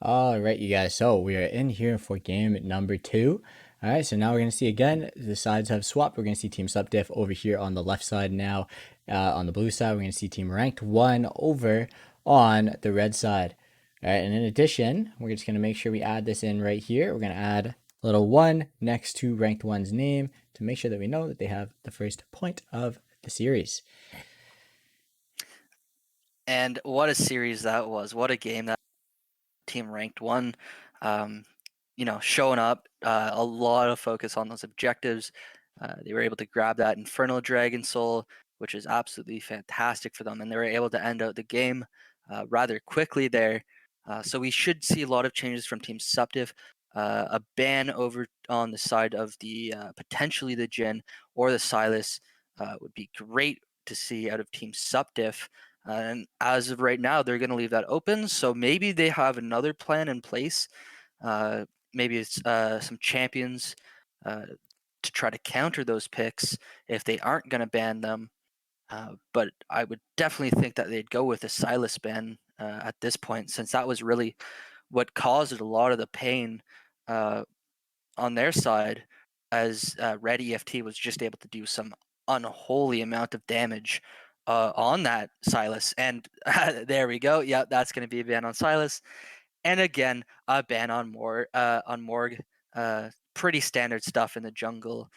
All right, you guys. So we are in here for game number 2. All right, so now we're going to see again, the sides have swapped. We're going to see Team Supp Diff over here on the left side now. On the blue side, we're going to see Team Ranked 1 over on the red side. All right, and in addition, we're just going to make sure we add this in right here. We're going to add a little 1 next to Ranked 1's name to make sure that we know that they have the first point of the series. And what a series that was. What a game that team ranked one. Um, showing up, a lot of focus on those objectives. They were able to grab that Infernal Dragon Soul, which is absolutely fantastic for them. And they were able to end out the game rather quickly there. So we should see a lot of changes from Team Supp Diff. A ban over on the side of the potentially the Jin or the Silas would be great to see out of Team Supp Diff. And as of right now, they're going to leave that open. So maybe they have another plan in place. Maybe it's some champions to try to counter those picks if they aren't going to ban them. But I would definitely think that they'd go with a Silas ban at this point, since that was really what caused a lot of the pain on their side, as Red EFT was just able to do some unholy amount of damage on that Silas. And there we go. Yeah, that's going to be a ban on Silas. And again, a ban on Morg. Pretty standard stuff in the jungle.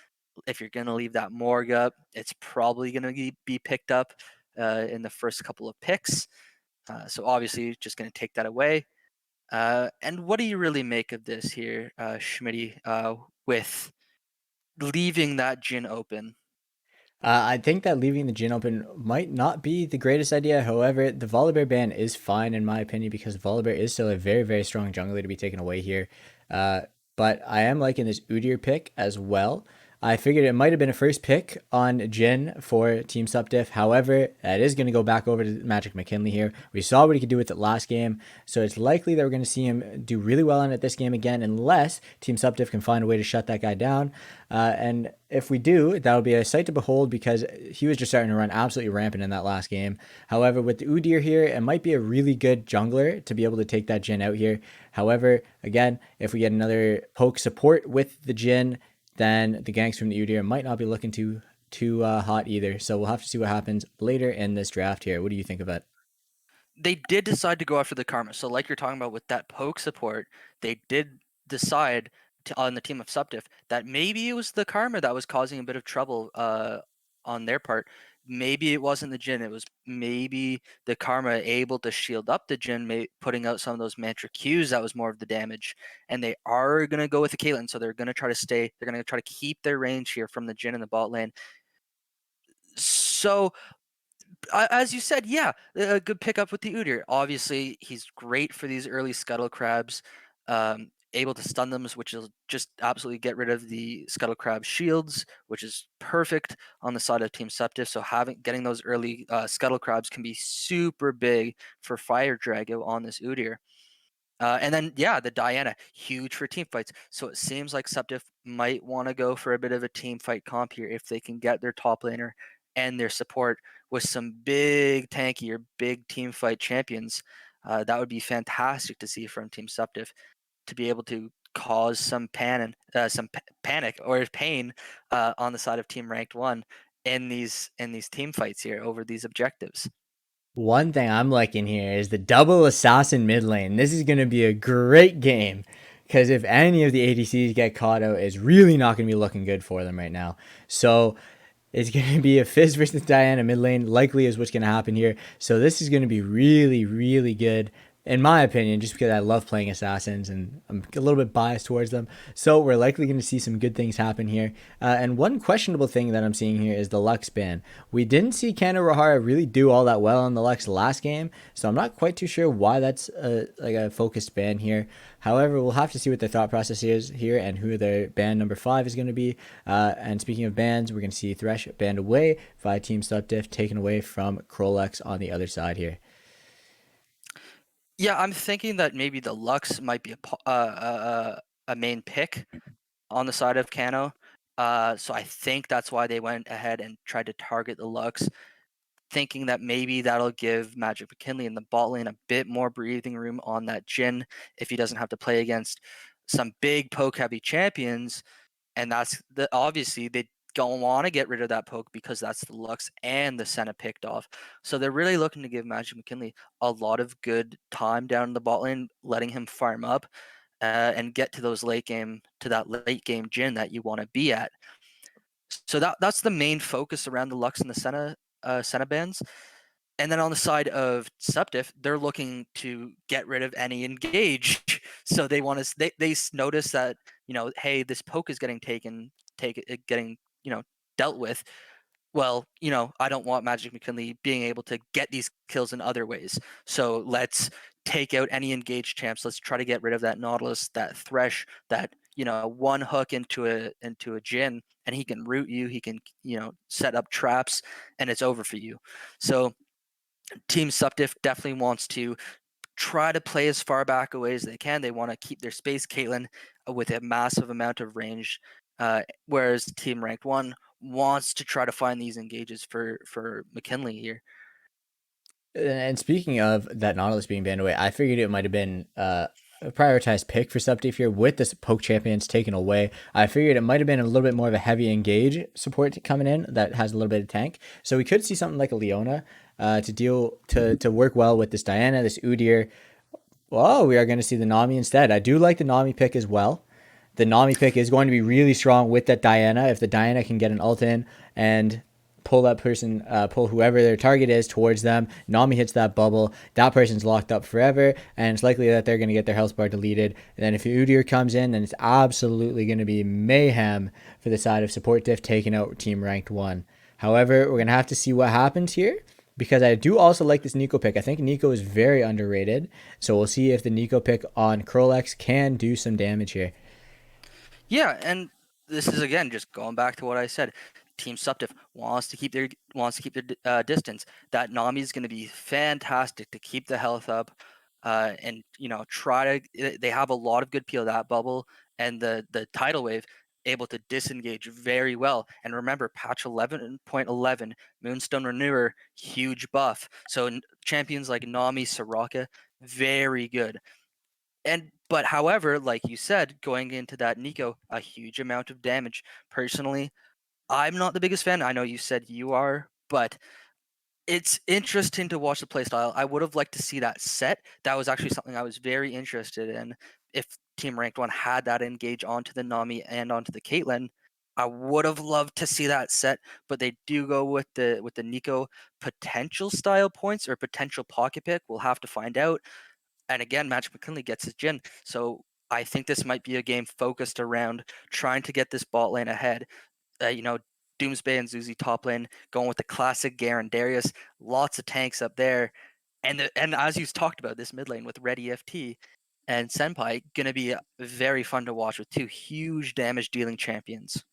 If you're gonna leave that Morg up, it's probably gonna be picked up in the first couple of picks. So obviously, just gonna take that away. And what do you really make of this here, Schmitty, with leaving that Jin open? I think that leaving the gin open might not be the greatest idea. However, the Volibear ban is fine in my opinion because Volibear is still a very, very strong jungler to be taken away here. Uh, but I am liking this Udyr pick as well. I figured it might have been a first pick on Jin for Team Supp Diff. However, that is going to go back over to Magic McKinley here. We saw what he could do with it last game, so it's likely that we're going to see him do really well on it this game again, unless Team Supp Diff can find a way to shut that guy down. And if we do, that'll be a sight to behold because he was just starting to run absolutely rampant in that last game. However, with the Udyr here, it might be a really good jungler to be able to take that Jin out here. However, again, if we get another poke support with the Jin, then the ganks from the Udyr might not be looking too hot either. So we'll have to see what happens later in this draft here. What do you think of it? They did decide to go after the Karma. So, like you're talking about with that poke support, they did decide on the team of Supp Diff that maybe it was the Karma that was causing a bit of trouble on their part. Maybe it wasn't the Jin. It was maybe the Karma able to shield up the Jin, putting out some of those Mantra Qs that was more of the damage. And they are going to go with the Caitlyn. So they're going to try to stay, they're going to try to keep their range here from the Jin in the bot lane. So as you said, yeah, a good pickup with the Udyr. Obviously, he's great for these early scuttle crabs, able to stun them, which will just absolutely get rid of the scuttle crab shields, which is perfect on the side of Team Supp Diff. So getting those early scuttle crabs can be super big for Fire Drago on this Udyr. And then, yeah, the Diana, huge for team fights. So it seems like Supp Diff might want to go for a bit of a team fight comp here if they can get their top laner and their support with some big tanky or big team fight champions. That would be fantastic to see from Team Supp Diff to be able to cause some panic or pain on the side of Team Ranked One in these team fights here over these objectives. One thing I'm liking here is the double assassin mid lane. This is going to be a great game because if any of the ADCs get caught out, it's really not going to be looking good for them right now. So it's going to be a Fizz versus Diana mid lane, likely is what's going to happen here. So this is going to be really, really good in my opinion, just because I love playing assassins and I'm a little bit biased towards them. So we're likely going to see some good things happen here. And one questionable thing that I'm seeing here is the Lux ban. We didn't see Kano Rahara really do all that well on the Lux last game, so I'm not quite too sure why that's like a focused ban here. However, we'll have to see what the thought process is here and who their ban number 5 is going to be. And speaking of bans, we're going to see Thresh banned away via Team Supp Diff, taken away from Krolex on the other side here. Yeah, I'm thinking that maybe the Lux might be a main pick on the side of Cano. So I think that's why they went ahead and tried to target the Lux. thinking that maybe that'll give Magic McKinley in the bot lane a bit more breathing room on that Jhin if he doesn't have to play against some big poke heavy champions. And that's obviously they don't want to get rid of that poke because that's the Lux and the Senna picked off. So they're really looking to give Magic McKinley a lot of good time down in the bot lane, letting him farm up and get to that late game Jhin that you want to be at. So that's the main focus around the Lux and the Senna bans. And then on the side of Supp Diff, they're looking to get rid of any engage. So they want to they notice that, hey, this poke is getting dealt with. Well, I don't want Magic McKinley being able to get these kills in other ways. So let's take out any engaged champs. Let's try to get rid of that Nautilus, that Thresh, that one hook into a Jhin, and he can root you. He can set up traps, and it's over for you. So Team Supp Diff definitely wants to try to play as far back away as they can. They want to keep their space Caitlyn with a massive amount of range, whereas Team Ranked One wants to try to find these engages for McKinley here. And speaking of that Nautilus being banned away, I figured it might have been a prioritized pick for Sup Diff here with the poke champions taken away. I figured it might have been a little bit more of a heavy engage support coming in that has a little bit of tank. So we could see something like a Leona to work well with this Diana, this Udyr. Well, we are going to see the Nami instead. I do like the Nami pick as well. The Nami pick is going to be really strong with that Diana. If the Diana can get an ult in and pull whoever their target is towards them, Nami hits that bubble, that person's locked up forever, and it's likely that they're going to get their health bar deleted. And then if Udyr comes in, then it's absolutely going to be mayhem for the side of Support Diff taking out Team Ranked 1. However, we're going to have to see what happens here because I do also like this Nico pick. I think Nico is very underrated, so we'll see if the Nico pick on Curlex can do some damage here. Yeah, and this is again just going back to what I said. Team Supp Diff wants to keep their distance. That Nami is going to be fantastic to keep the health up, and try to. They have a lot of good peel that bubble and the tidal wave able to disengage very well. And remember, patch 11.11 Moonstone Renewer, huge buff. So champions like Nami, Soraka, very good. But however, like you said, going into that Nico, a huge amount of damage. Personally, I'm not the biggest fan. I know you said you are, but it's interesting to watch the playstyle. I would have liked to see that set. That was actually something I was very interested in. If Team Ranked One had that engage onto the Nami and onto the Caitlyn, I would have loved to see that set. But they do go with the Nico potential style points or potential pocket pick. We'll have to find out. And again, Magic McKinley gets his Jhin. So I think this might be a game focused around trying to get this bot lane ahead. Doomsday and Zuzi top lane, going with the classic Garen Darius, lots of tanks up there. And as you talked about, this mid lane with Red EFT and Senpai, going to be very fun to watch with two huge damage dealing champions.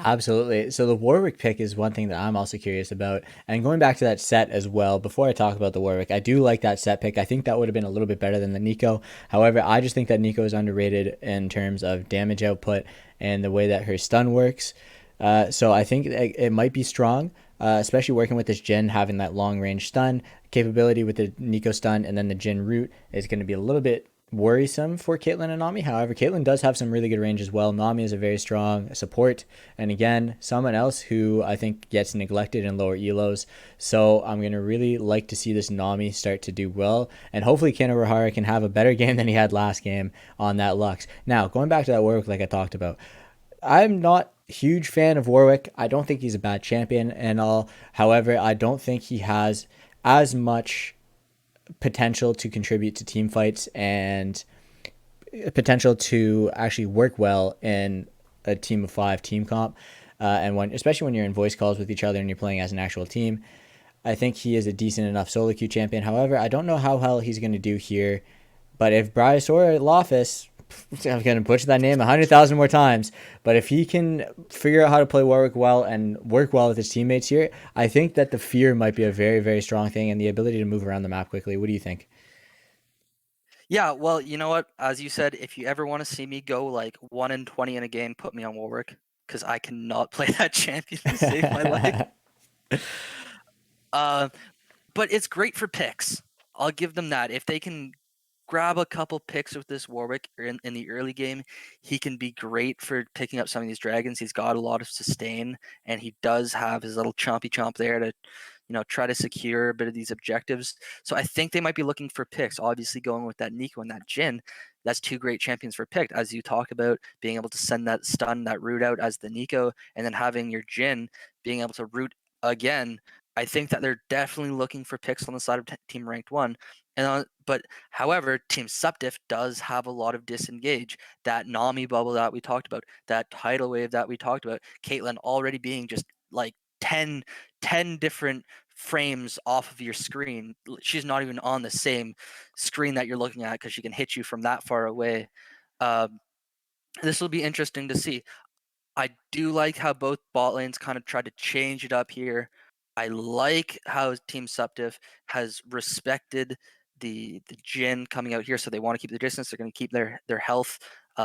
Absolutely. So the Warwick pick is one thing that I'm also curious about. And going back to that set as well, before I talk about the Warwick, I do like that set pick. I think that would have been a little bit better than the Nico. However, I just think that Nico is underrated in terms of damage output and the way that her stun works. So I think it might be strong, especially working with this Jhin, having that long range stun capability with the Nico stun, and then the Jhin root is going to be a little bit worrisome for Caitlyn and Nami. However, Caitlyn does have some really good range as well. Nami is a very strong support. And again, someone else who I think gets neglected in lower elos. So I'm going to really like to see this Nami start to do well. And hopefully Ken Urahara can have a better game than he had last game on that Lux. Now, going back to that Warwick like I talked about, I'm not a huge fan of Warwick. I don't think he's a bad champion and all. However, I don't think he has as much potential to contribute to team fights and potential to actually work well in a team of five team comp. And especially when you're in voice calls with each other and you're playing as an actual team, I think he is a decent enough solo queue champion. However, I don't know how well he's going to do here. But if Bryce or Loftus, I'm going to butcher that name 100,000 more times, but if he can figure out how to play Warwick well and work well with his teammates here, I think that the fear might be a very, very strong thing and the ability to move around the map quickly. What do you think? Yeah, well, you know what? As you said, if you ever want to see me go like 1 in 20 in a game, put me on Warwick because I cannot play that champion to save my life. Uh, but it's great for picks. I'll give them that. If they can grab a couple picks with this Warwick in the early game, he can be great for picking up some of these dragons. He's got a lot of sustain, and he does have his little chompy chomp there to, try to secure a bit of these objectives. So I think they might be looking for picks. Obviously, going with that Nico and that Jin, that's two great champions for pick. As you talk about being able to send that stun, that root out as the Nico, and then having your Jin being able to root again. I think that they're definitely looking for picks on the side of Team Ranked One. But however, Team Supp Diff does have a lot of disengage. That Nami bubble that we talked about, that tidal wave that we talked about, Caitlyn already being just like 10 different frames off of your screen. She's not even on the same screen that you're looking at because she can hit you from that far away. This will be interesting to see. I do like how both bot lanes kind of tried to change it up here. I like how Team Supp Diff has respected the Jin coming out here, so they want to keep the distance. They're going to keep their health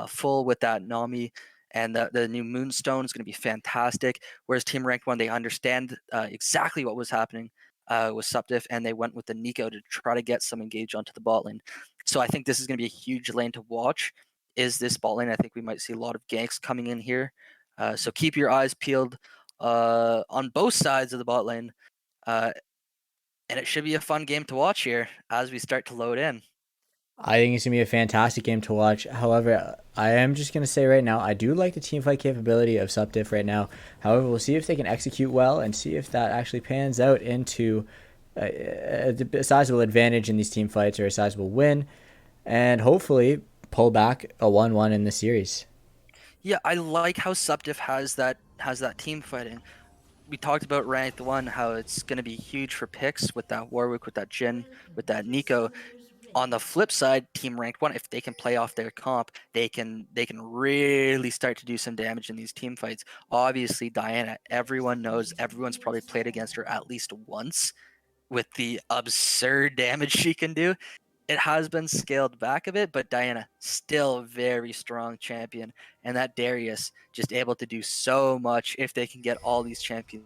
full with that Nami, and the new Moonstone is going to be fantastic. Whereas Team Ranked One, they understand exactly what was happening with Supp Diff, and they went with the Nico to try to get some engage onto the bot lane. So I think this is going to be a huge lane to watch. Is this bot lane? I think we might see a lot of ganks coming in here. So keep your eyes peeled on both sides of the bot lane. And it should be a fun game to watch here as we start to load in. I think it's gonna be a fantastic game to watch. However, I am just gonna say right now, I do like the team fight capability of Sup Diff right now. However, we'll see if they can execute well and see if that actually pans out into a sizable advantage in these team fights or a sizable win, and hopefully pull back a 1-1 in the series. Yeah, I like how Subdiff has that team fighting. We talked about ranked one, how it's going to be huge for picks with that Warwick, with that Jin, with that Nico. On the flip side, team ranked one, if they can play off their comp, they can really start to do some damage in these team fights. Obviously, Diana, everyone knows, everyone's probably played against her at least once with the absurd damage she can do. It has been scaled back a bit, but Diana still very strong champion, and that Darius just able to do so much if they can get all these champion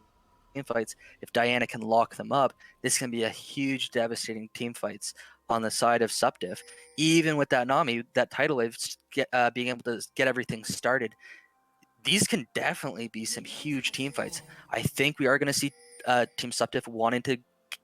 fights. If Diana can lock them up, this can be a huge, devastating team fights on the side of Supp Diff. Even with that Nami, that tidal wave, being able to get everything started, these can definitely be some huge team fights. I think we are going to see Team Supp Diff wanting to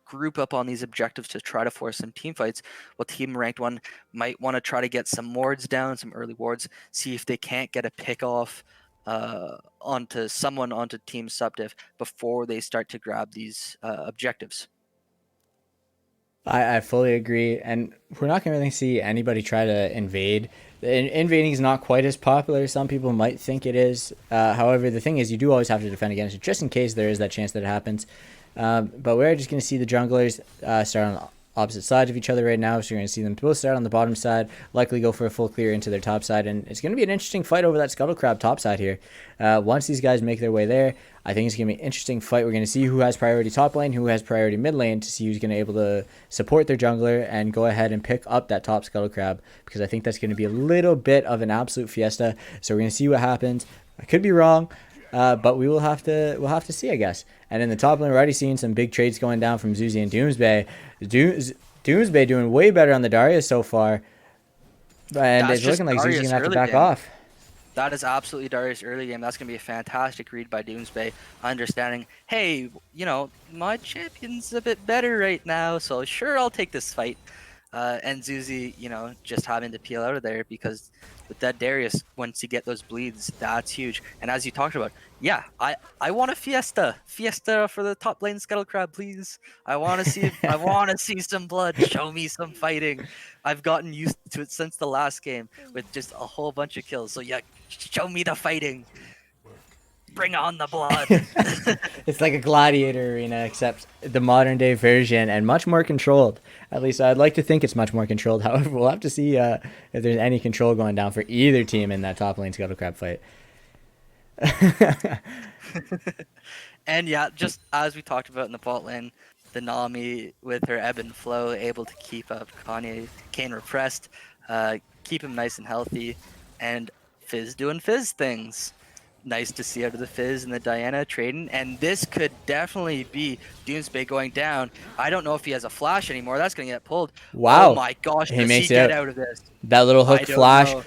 group up on these objectives to try to force some team fights. While Team Ranked One might want to try to get some wards down, some early wards, see if they can't get a pick off onto Team Supp Diff before they start to grab these objectives. I fully agree, and we're not going to really see anybody try to invade. Invading is not quite as popular as some people might think it is. However, the thing is, you do always have to defend against it, just in case there is that chance that it happens. But we're just going to see the junglers start on opposite sides of each other right now. So you're going to see them both start on the bottom side, likely go for a full clear into their top side, and it's going to be an interesting fight over that Scuttle Crab top side here. Once these guys make their way there, I think it's going to be an interesting fight. We're going to see who has priority top lane, who has priority mid lane, to see who's going to be able to support their jungler and go ahead and pick up that top Scuttle Crab, because I think that's going to be a little bit of an absolute fiesta. So we're going to see what happens. I could be wrong. But we'll have to see, I guess. And in the top lane, we're already seeing some big trades going down from Zuzi and Doomsbay. Doomsbay doing way better on the Darius so far, and That's it's just looking like Zuzi's Darius gonna have to early back game. off. That is absolutely Darius early game. That's going to be a fantastic read by Doomsbay, understanding, hey, my champion's a bit better right now, so sure, I'll take this fight. And Zuzi, just having to peel out of there because with that Darius, once you get those bleeds, that's huge. And as you talked about, yeah, I want a fiesta for the top lane Scuttle Crab, please. I want to see some blood. Show me some fighting. I've gotten used to it since the last game with just a whole bunch of kills. So yeah, show me the fighting. Bring on the blood. It's like a gladiator arena, except the modern day version and much more controlled. At least I'd like to think it's much more controlled. However, we'll have to see if there's any control going down for either team in that top lane Scuttle Crab fight. And yeah, just as we talked about in the bot lane, the Nami with her ebb and flow, able to keep up Kane repressed, keep him nice and healthy, and Fizz doing Fizz things. nice to see out of the Fizz and the Diana trading, and this could definitely be Doomsday going down. I don't know if he has a flash anymore. That's going to get pulled. Oh Wow. my gosh, He does he makes it get out. out of this? That little I hook don't flash. know.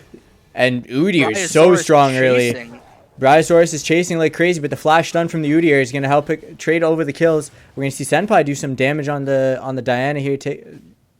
And Udyr is so Bryosaurus strong early. chasing. Bryosaurus is chasing like crazy, but the flash stun from the Udyr is going to help trade over the kills. We're going to see Senpai do some damage on the Diana here.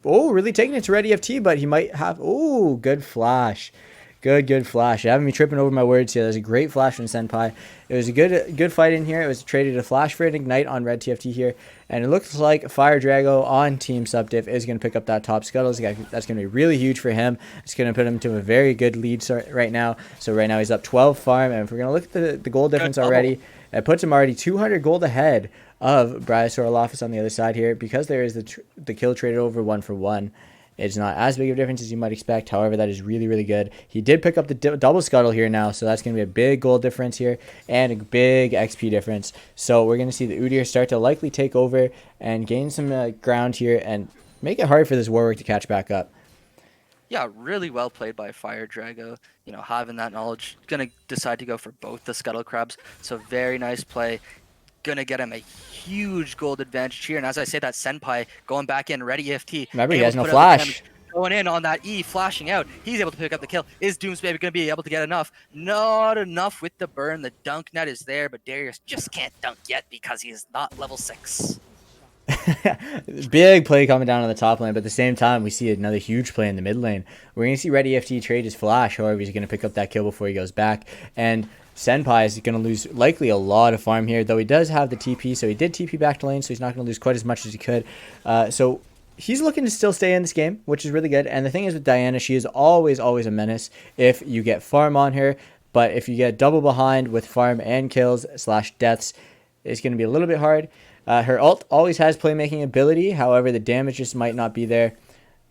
Really taking it to Red EFT, but he might have... Oh, good flash. Good flash. You having me tripping over my words here. That was a great flash from Senpai. It was a good fight in here. It was traded a flash for an ignite on Red TFT here. And it looks like Fire Drago on Team Supp Diff is going to pick up that top scuttle. That's going to be really huge for him. It's going to put him to a very good lead right now. So right now he's up 12 farm. And if we're going to look at the gold difference already, it puts him already 200 gold ahead of Bryosaurus on the other side here. Because there is the kill traded over 1-for-1. It's not as big of a difference as you might expect. However, that is really good. He did pick up the double scuttle here now, so that's going to be a big gold difference here and a big XP difference. So we're going to see the Udyr start to likely take over and gain some ground here and make it hard for this Warwick to catch back up. Yeah, really well played by Fire Drago. You know, having that knowledge, gonna decide to go for both the Scuttle Crabs. So very nice play. Gonna get him a huge gold advantage here. And as I say, that Senpai going back in, ready EFT, Remember, he able has to no put out the damage. flash. Going in on that E, flashing out. He's able to pick up the kill. Is Doomsday going to be able to get enough? Not enough with the burn. The dunk net is there, but Darius just can't dunk yet because he is not level 6. Big play coming down on the top lane, but at the same time, we see another huge play in the mid lane. We're going to see Red EFT trade his flash. However, he's going to pick up that kill before he goes back. And Senpai is going to lose likely a lot of farm here, though he does have the TP. So he did TP back to lane, so he's not going to lose quite as much as he could. So he's looking to still stay in this game, which is really good. And the thing is with Diana, she is always a menace if you get farm on her. But if you get double behind with farm and kills / deaths, it's going to be a little bit hard. Her ult always has playmaking ability. However, the damage just might not be there.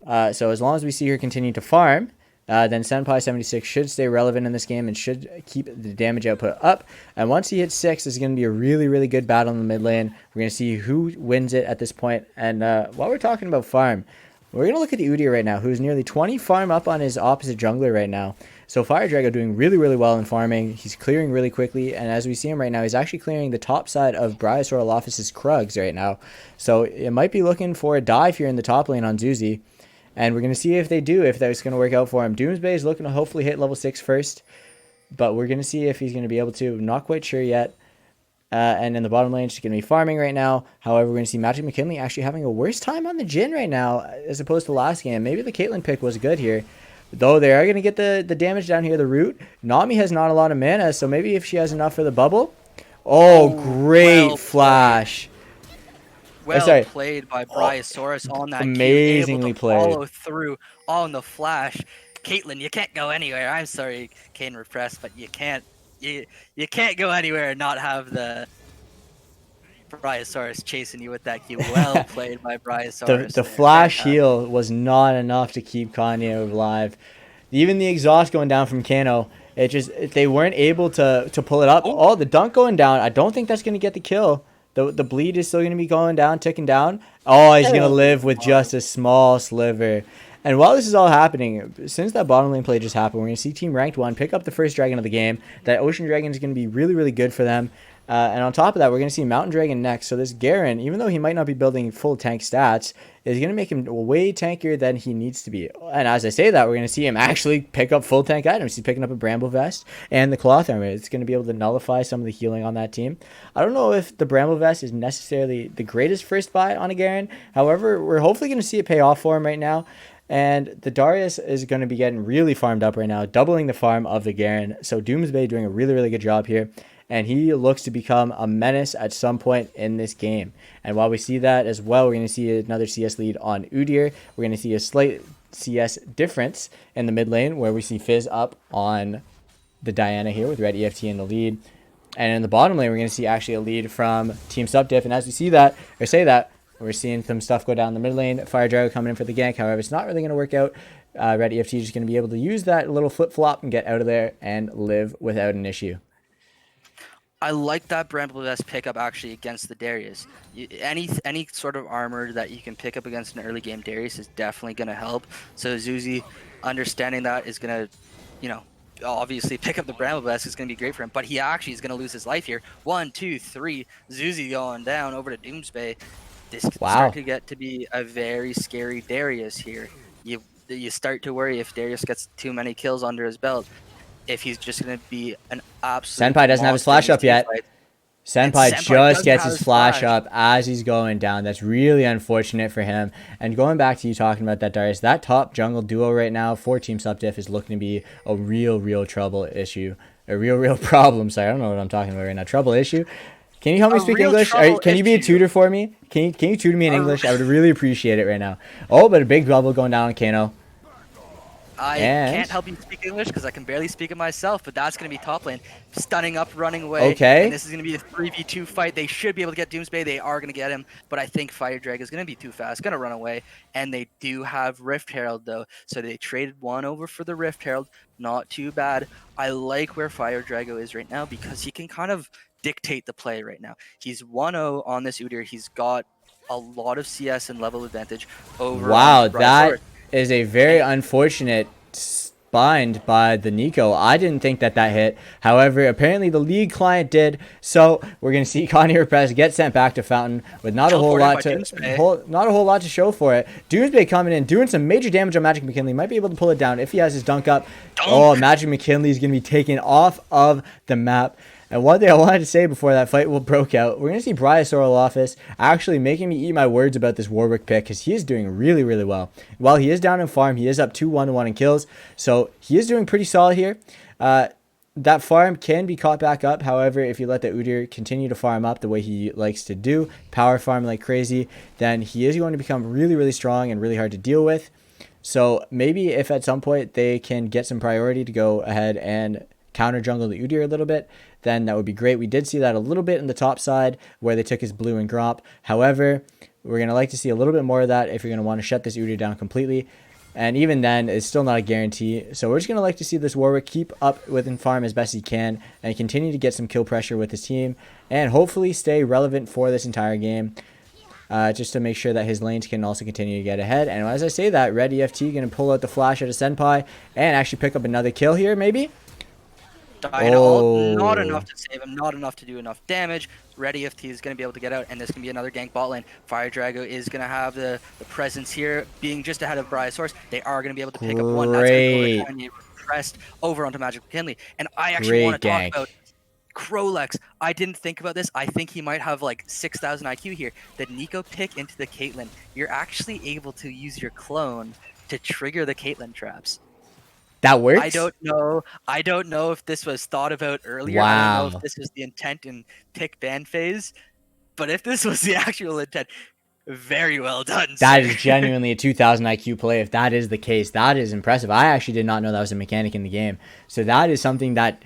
So as long as we see her continue to farm, then Senpai 76 should stay relevant in this game and should keep the damage output up. And once he hits 6, it's going to be a really good battle in the mid lane. We're going to see who wins it at this point. And while we're talking about farm, we're going to look at the Udyr right now, who's nearly 20 farm up on his opposite jungler right now. So Fire Drago doing really well in farming. He's clearing really quickly, and as we see him right now, he's actually clearing the top side of Bryosaurus' Krugs right now. So it might be looking for a dive here in the top lane on Zuzi, and we're going to see if they do, if that's going to work out for him. Doomsday is looking to hopefully hit level 6 first, but we're going to see if he's going to be able to. Not quite sure yet. And in the bottom lane, she's going to be farming right now. However, we're going to see Magic McKinley actually having a worse time on the Jhin right now as opposed to last game. Maybe the Caitlyn pick was good here. Though they are going to get the damage down here, the root. Nami has not a lot of mana, so maybe if she has enough for the bubble. Oh, great well flash. Well played by Bryosaurus on that Q, able Amazingly to played. follow through on the flash. Caitlyn, you can't go anywhere. I'm sorry, Kane Repressed, but you can't go anywhere and not have the Bryosaurus chasing you with that Q. Well played by Bryosaurus. The flash heal was not enough to keep Kanye alive. Even the exhaust going down from Kano, they weren't able to pull it up. Oh, the dunk going down. I don't think that's going to get the kill. The bleed is still going to be going down, ticking down. Oh, he's going to live with just a small sliver. And while this is all happening, since that bottom lane play just happened, we're going to see Team Ranked 1 pick up the first dragon of the game. That Ocean Dragon is going to be really good for them. And on top of that, we're going to see Mountain Dragon next. So this Garen, even though he might not be building full tank stats, is going to make him way tankier than he needs to be. And as I say that, we're going to see him actually pick up full tank items. He's picking up a Bramble Vest and the Cloth Armor. It's going to be able to nullify some of the healing on that team. I don't know if the Bramble Vest is necessarily the greatest first buy on a Garen. However, we're hopefully going to see it pay off for him right now. And the Darius is going to be getting really farmed up right now, doubling the farm of the Garen. So Doomsday doing a really good job here. And he looks to become a menace at some point in this game. And while we see that as well, we're going to see another CS lead on Udyr. We're going to see a slight CS difference in the mid lane where we see Fizz up on the Diana here with Red EFT in the lead. And in the bottom lane, we're going to see actually a lead from Team Supp Diff. And as we see that, or say that, we're seeing some stuff go down the mid lane. Fire Drago coming in for the gank. However, it's not really going to work out. Red EFT is just going to be able to use that little flip-flop and get out of there and live without an issue. I like that Bramble Vest pickup actually against the Darius. Any sort of armor that you can pick up against an early game Darius is definitely going to help. So Zuzi understanding that is going to, obviously pick up the Bramble Blast is going to be great for him, but he actually is going to lose his life here. 1, 2, 3. Zuzi going down over to Doomsbay. This could start Wow. to get to be a very scary Darius here. You start to worry if Darius gets too many kills under his belt, if he's just going to be an absolute Senpai doesn't have his monster in flash these up team yet. fights. And Senpai Senpai just doesn't gets have his his flash flash. up as he's going down. That's really unfortunate for him. And going back to you talking about that, Darius, that top jungle duo right now for Team Supp Diff is looking to be a real trouble issue. A real problem. Sorry, I don't know what I'm talking about right now. Trouble issue. Can you help me A speak real English? trouble Can you be a issue. tutor for me? Can you tutor me in A English? I would really appreciate it right now. Oh, but a big bubble going down on Kano. I can't And help you speak English because I can barely speak it myself, but that's going to be top lane. Stunning up, running away, and okay. this is going to be a 3v2 fight. They should be able to get Doomsbay. They are going to get him, but I think Fire Drag is going to be too fast, going to run away. And they do have Rift Herald, though, so they traded one over for the Rift Herald. Not too bad. I like where Fire Drago is right now because he can kind of dictate the play right now. He's 1-0 on this Udyr. He's got a lot of CS and level advantage over Wow, onto that Brysaurus. is a very And unfortunate bind by the Nico. I didn't think that hit. However, apparently the league client did. So we're gonna see Connie Repress get sent back to Fountain with not a whole teleported lot by to Doomsbay. not a whole lot to show for it. Doomsbay coming in, doing some major damage on Magic McKinley. Might be able to pull it down if he has his dunk up. Oh, Dunk. Magic McKinley is gonna be taken off of the map. And one thing I wanted to say before that fight broke out, we're going to see Brysaurus Office actually making me eat my words about this Warwick pick because he is doing really well. While he is down in farm, he is up 2-1 in kills, so he is doing pretty solid here. That farm can be caught back up. However, if you let the Udyr continue to farm up the way he likes to do, power farm like crazy, then he is going to become really strong and really hard to deal with. So maybe if at some point they can get some priority to go ahead and counter jungle the Udyr a little bit, then that would be great. We did see that a little bit in the top side where they took his blue and Gromp. However, we're going to like to see a little bit more of that if you're going to want to shut this Udyr down completely. And even then, it's still not a guarantee. So we're just going to like to see this Warwick keep up within farm as best he can and continue to get some kill pressure with his team and hopefully stay relevant for this entire game. Just to make sure that his lanes can also continue to get ahead. And as I say that, Red EFT going to pull out the flash out of Senpai and actually pick up another kill here, maybe? Dynalt, not Oh, enough to save him, not enough to do enough damage. Red EFT is going to be able to get out, and this can be another gank bot lane. Fire Drago is going to have the presence here, being just ahead of Brysaurus. They are going to be able to pick up one. That's going to go great. and pressed over onto Magic McKinley. And I actually want Great to talk gank. about Krolex. I didn't think about this. I think he might have like 6,000 IQ here. The Nico pick into the Caitlyn. You're actually able to use your clone to trigger the Caitlyn traps. That works? I don't know. I don't know if this was thought about earlier. I don't know if Wow. this was the intent in pick ban phase. But if this was the actual intent, very well done, That sir. is genuinely a 2000 IQ play. If that is the case, that is impressive. I actually did not know that was a mechanic in the game. So that is something that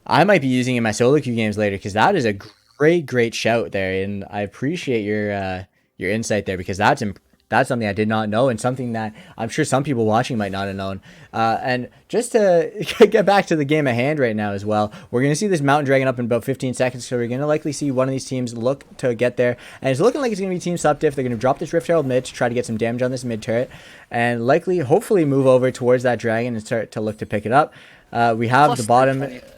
I might be using in my solo queue games later because that is a great shout there. And I appreciate your insight there because that's something I did not know and something that I'm sure some people watching might not have known. And just to get back to the game at hand right now as well, we're going to see this Mountain Dragon up in about 15 seconds. So we're going to likely see one of these teams look to get there. And it's looking like it's going to be Team Supp Diff. They're going to drop this Rift Herald mid to try to get some damage on this mid turret and likely, hopefully, move over towards that dragon and start to look to pick it up. We have Plus the bottom. 320.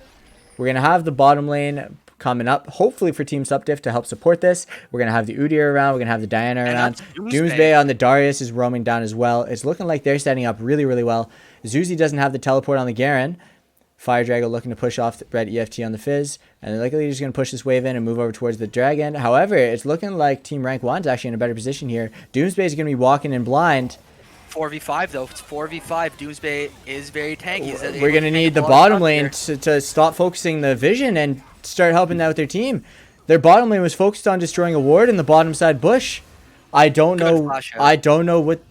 We're going to have the bottom lane coming up, hopefully for Team Supp Diff to help support this. We're going to have the Udyr around. We're going to have the Diana And around. that's Doomsbay on the Darius is roaming down as well. It's looking like they're setting up really well. Zuzi doesn't have the teleport on the Garen. Fire Drago looking to push off the Red EFT on the Fizz. And they're likely just going to push this wave in and move over towards the Dragon. However, it's looking like Team Rank 1 is actually in a better position here. Doomsbay is going to be walking in blind. 4v5 though. It's 4v5. Doomsbay is very tanky. We're going to need the bottom lane to stop focusing the vision and start helping out their team. Their bottom lane was focused on destroying a ward in the bottom side bush. I don't know what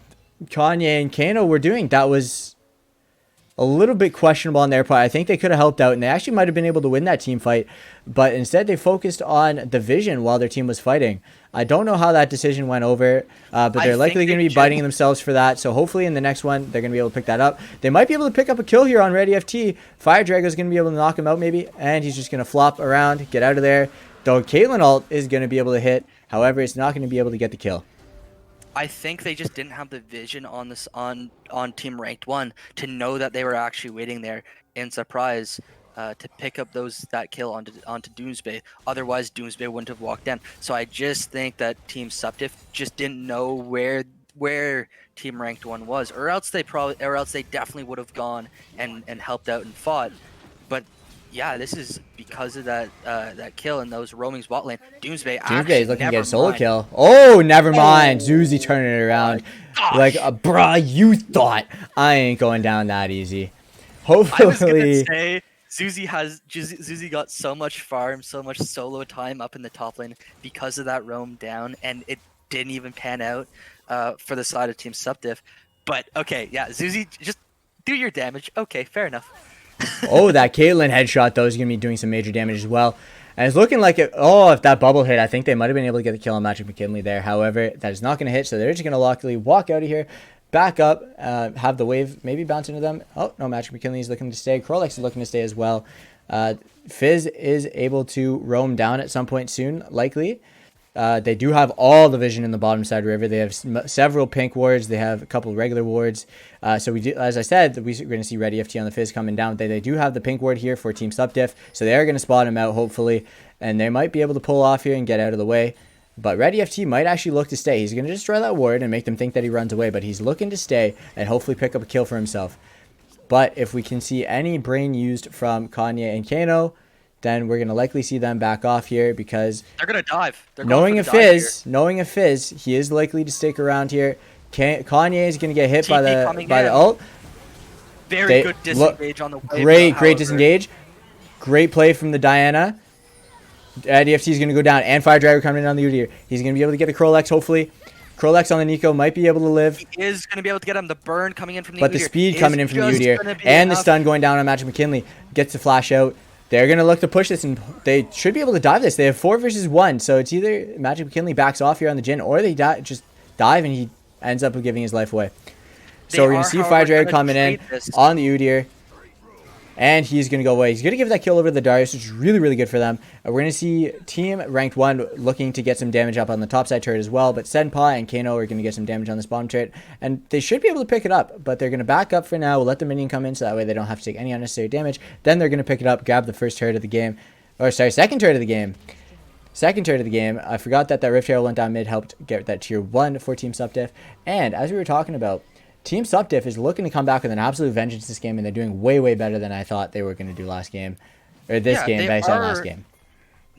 Kanye and Kano were doing. That was a little bit questionable on their part. I think they could have helped out, and they actually might have been able to win that team fight, but instead they focused on the vision while their team was fighting. I don't know how that decision went over, but they're likely going to be biting themselves for that, so hopefully in the next one, they're going to be able to pick that up. They might be able to pick up a kill here on Red EFT. Fire Drago is going to be able to knock him out maybe, and he's just going to flop around, get out of there. Though Caitlyn ult is going to be able to hit, however, it's not going to be able to get the kill. I think they just didn't have the vision on this on Team Ranked 1 to know that they were actually waiting there. in surprise to pick up that kill onto Doomsday. Otherwise, Doomsday wouldn't have walked down. So I just think that Team Supp Diff just didn't know where Team Ranked One was, or else they definitely would have gone and helped out and fought. But yeah, this is because of that kill and those roaming bot lane. Doomsday Doomsday is actually, looking to get never a solo mind. kill. Oh, never mind. Oh Zuzi turning it my around. Like, gosh! bruh, you thought I ain't going down that easy. I was gonna Hopefully. say Zuzi got so much farm, so much solo time up in the top lane because of that roam down, and it didn't even pan out for the side of Team Supp Diff. But okay, yeah, Zuzi, just do your damage. Okay, fair enough. Oh, that Caitlyn headshot, though, is going to be doing some major damage as well. And it's looking like it. Oh, if that bubble hit, I think they might have been able to get the kill on Magic McKinley there. However, that is not going to hit, so they're just going to luckily walk out of here, back up, have the wave maybe bounce into them. Oh, no, Magic McKinley is looking to stay. Krolex is looking to stay as well. Fizz is able to roam down at some point soon, likely. They do have all the vision in the bottom side river. They have several pink wards. They have a couple regular wards. So we do, as I said, we're going to see Red EFT on the Fizz coming down. They do have the pink ward here for Team Supp Diff, so they are going to spot him out hopefully, and they might be able to pull off here and get out of the way. But Red EFT might actually look to stay. He's going to destroy that ward and make them think that he runs away, but he's looking to stay and hopefully pick up a kill for himself. But if we can see any brain used from Kanye and Kano, then we're going to likely see them back off here because They're gonna dive. They're going knowing for a the dive here. Fizz, he is likely to stick around here. Kanye is going to get hit by TP the coming by the in. ult. Very good disengage on the wave. Great however. disengage. Great play from the Diana. DFT is going to go down, and Fire Driver coming in on the Udyr. He's going to be able to get the Krolex, hopefully. Krolex on the Nico might be able to live. He is going to be able to get him. The burn coming in from the But the Udyr speed coming in from the just Udyr, gonna be and the enough. stun going down on Magic McKinley gets the flash out. They're going to look to push this, and they should be able to dive this. They have 4 versus 1, so it's either Magic McKinley backs off here on the Jhin, or they just dive, and he ends up giving his life away. So we're going to see Fire Dragon coming in on the Udyr. And he's going to go away. He's going to give that kill over to the Darius, which is really, really good for them. We're going to see Team Ranked 1 looking to get some damage up on the top side turret as well. But Senpai and Kano are going to get some damage on this bottom turret. And they should be able to pick it up. But they're going to back up for now. We'll let the minion come in so that way they don't have to take any unnecessary damage. Then they're going to pick it up, grab the first turret of the game. Or, sorry, second turret of the game. Second turret of the game. I forgot that Rift Herald went down mid, helped get that tier 1 for Team Supp Diff. And as we were talking about, Team Supp Diff is looking to come back with an absolute vengeance this game, and they're doing way, way better than I thought they were going to do last game. Or this game, based on last game.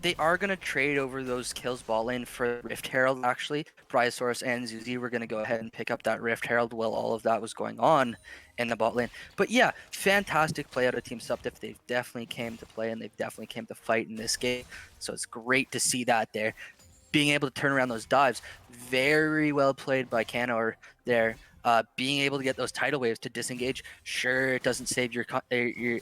They are going to trade over those kills bot lane for Rift Herald, actually. Bryosaurus and Zuzi were going to go ahead and pick up that Rift Herald while all of that was going on in the bot lane. But yeah, fantastic play out of Team Supp Diff. They definitely came to play, and they definitely came to fight in this game. So it's great to see that there. Being able to turn around those dives, very well played by Canor there. Being able to get those tidal waves to disengage, sure, it doesn't save your Caitlyn,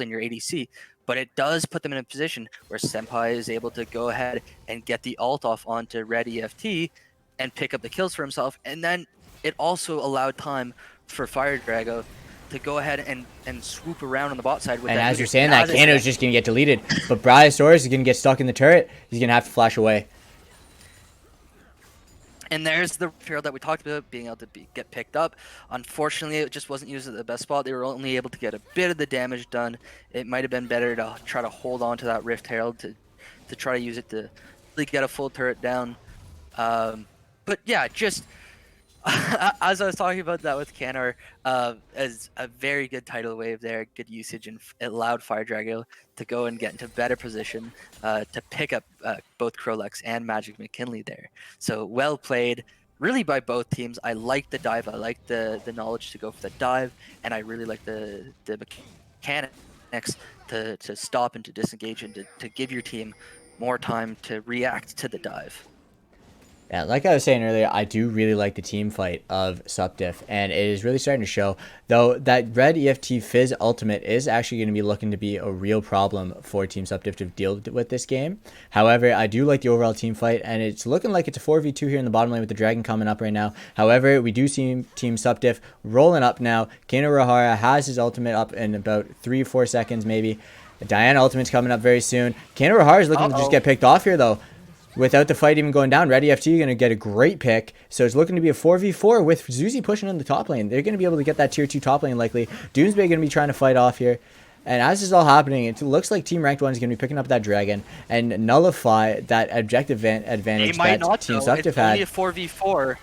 your ADC, but it does put them in a position where Senpai is able to go ahead and get the ult off onto Red EFT and pick up the kills for himself. And then it also allowed time for Fire Drago to go ahead and swoop around on the bot side. And as you're saying that, Kano's just going to get deleted. But Bryosaurus is going to get stuck in the turret. He's going to have to flash away. And there's the field that we talked about being able to get picked up. Unfortunately, it just wasn't used at the best spot. They were only able to get a bit of the damage done. It might have been better to try to hold on to that Rift Herald to try to use it to really get a full turret down. But yeah, just as I was talking about that with Canor, as a very good tidal wave there, good usage, and it allowed Fire Drago to go and get into better position to pick up both Krolex and Magic McKinley there. So well played, really, by both teams. I like the dive. I like the knowledge to go for the dive, and I really like the mechanics to stop and to disengage and to give your team more time to react to the dive. Yeah, like I was saying earlier, I do really like the team fight of Supp Diff, and it is really starting to show, though that Red EFT Fizz ultimate is actually going to be looking to be a real problem for Team Supp Diff to deal with this game. However, I do like the overall team fight, and it's looking like it's a 4v2 here in the bottom lane with the Dragon coming up right now. However, we do see Team Supp Diff rolling up now. Kano Rahara has his ultimate up in about 3-4 seconds maybe. The Diana ultimate's coming up very soon. Kano Rahara is looking to just get picked off here, though. without the fight even going down, Ready FT going to get a great pick. So it's looking to be a 4v4 with Zuzi pushing in the top lane. They're going to be able to get that tier 2 top lane likely. Doomsday going to be trying to fight off here. And as this is all happening, it looks like Team Ranked 1 is going to be picking up that dragon and nullify that objective advantage that Team Supp Diff had. It's only a 4v4.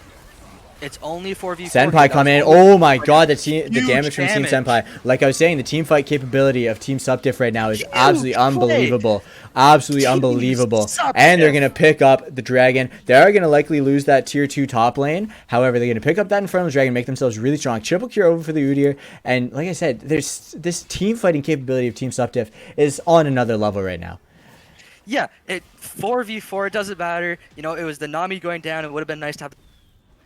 It's only 4v4. Senpai coming in. Oh my god, the damage from Team Senpai. Like I was saying, the team fight capability of Team Supp Diff right now is absolutely unbelievable. Absolutely unbelievable. And they're going to pick up the dragon. They are going to likely lose that tier 2 top lane. However, they're going to pick up that Infernal Dragon, make themselves really strong. Triple cure over for the Udyr. And like I said, there's this team fighting capability of Team Supp Diff is on another level right now. Yeah, 4v4, it doesn't matter. You know, it was the Nami going down. It would have been nice to have.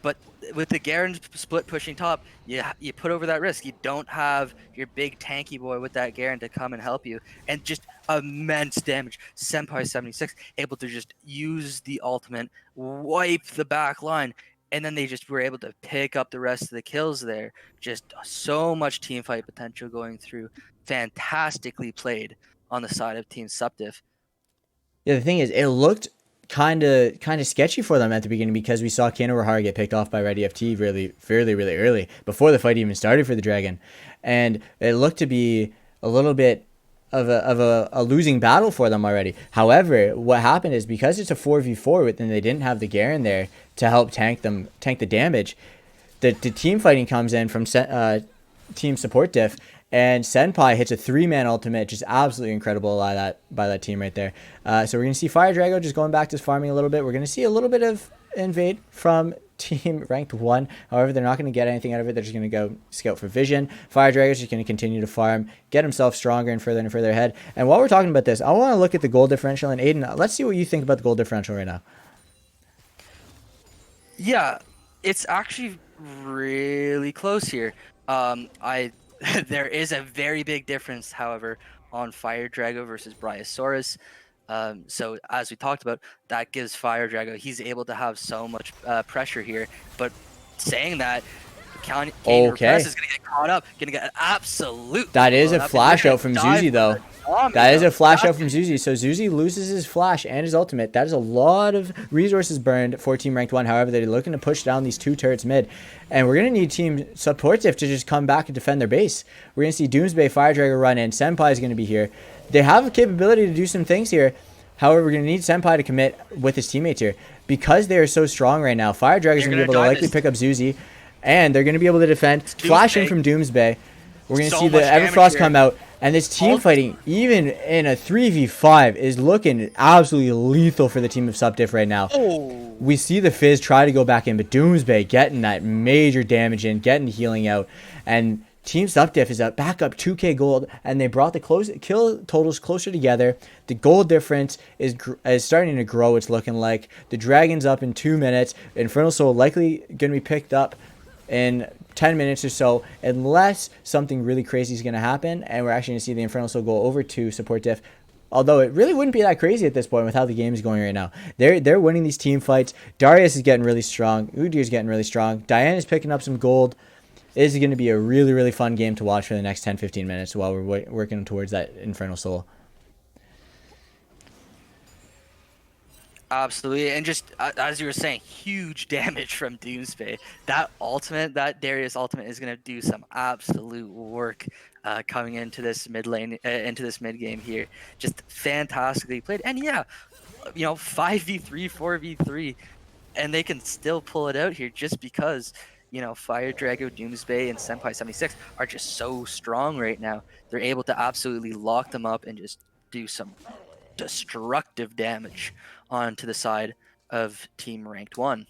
But with the Garen split pushing top, you put over that risk. You don't have your big tanky boy with that Garen to come and help you. And just immense damage. Senpai 76 able to just use the ultimate, wipe the back line, and then they just were able to pick up the rest of the kills there. Just so much team fight potential going through. Fantastically played on the side of Team Supp Diff. Yeah, the thing is, it looked kind of sketchy for them at the beginning because we saw Kano Rahara get picked off by Ready FT really early before the fight even started for the dragon, and it looked to be a little bit of a losing battle for them already. However, what happened is because it's a 4v4 and they didn't have the Garen there to help tank the damage, the team fighting comes in from Team Support Diff. And Senpai hits a 3-man ultimate, just absolutely incredible by that team right there. So we're going to see Fire Drago just going back to farming a little bit. We're going to see a little bit of invade from Team Ranked 1. However, they're not going to get anything out of it. They're just going to go scout for vision. Fire Drago's just going to continue to farm, get himself stronger and further ahead. And while we're talking about this, I want to look at the gold differential. And Aiden, let's see what you think about the gold differential right now. Yeah, it's actually really close here. There is a very big difference, however, on Fire Drago versus Bryosaurus. So as we talked about, that gives Fire Drago, he's able to have so much pressure here. But saying that, Kane Repress is going to get caught up, going to get an absolute... That is a flash out from Zuzi, though. That is a flash out from Zuzi. So Zuzi loses his flash and his ultimate. That is a lot of resources burned for Team Ranked 1. However, they're looking to push down these 2 turrets mid. And we're going to need Team Support Diff to just come back and defend their base. We're going to see Doomsday, Fire Drago run in. Senpai is going to be here. They have a capability to do some things here. However, we're going to need Senpai to commit with his teammates here. Because they are so strong right now, Fire Drago is going to be able to likely pick up Zuzi. And they're going to be able to defend. Flash in from Doomsday. We're going to see the Everfrost come out. And this team fighting, even in a 3v5, is looking absolutely lethal for the team of Supp Diff right now. Oh. We see the Fizz try to go back in, but Doomsday getting that major damage in, getting healing out. And Team Supp Diff is back up 2k gold, and they brought the kill totals closer together. The gold difference is starting to grow, it's looking like. The Dragon's up in 2 minutes. Infernal Soul likely going to be picked up in 10 minutes or so, unless something really crazy is going to happen, and we're actually going to see the Infernal Soul go over to Support Diff. Although it really wouldn't be that crazy at this point with how the game is going right now. They're winning these team fights. Darius is getting really strong. Udyr is getting really strong. Diana is picking up some gold. It is going to be a really fun game to watch for the next 10-15 minutes while we're working towards that Infernal Soul. Absolutely, and just as you were saying, huge damage from Doomsday. That ultimate, that Darius ultimate, is going to do some absolute work coming into this mid lane, into this mid game here. Just fantastically played, and yeah, 5v3, 4v3, and they can still pull it out here just because Fire Drago, Doomsday, and Senpai 76 are just so strong right now. They're able to absolutely lock them up and just do some destructive damage onto the side of Team Ranked 1.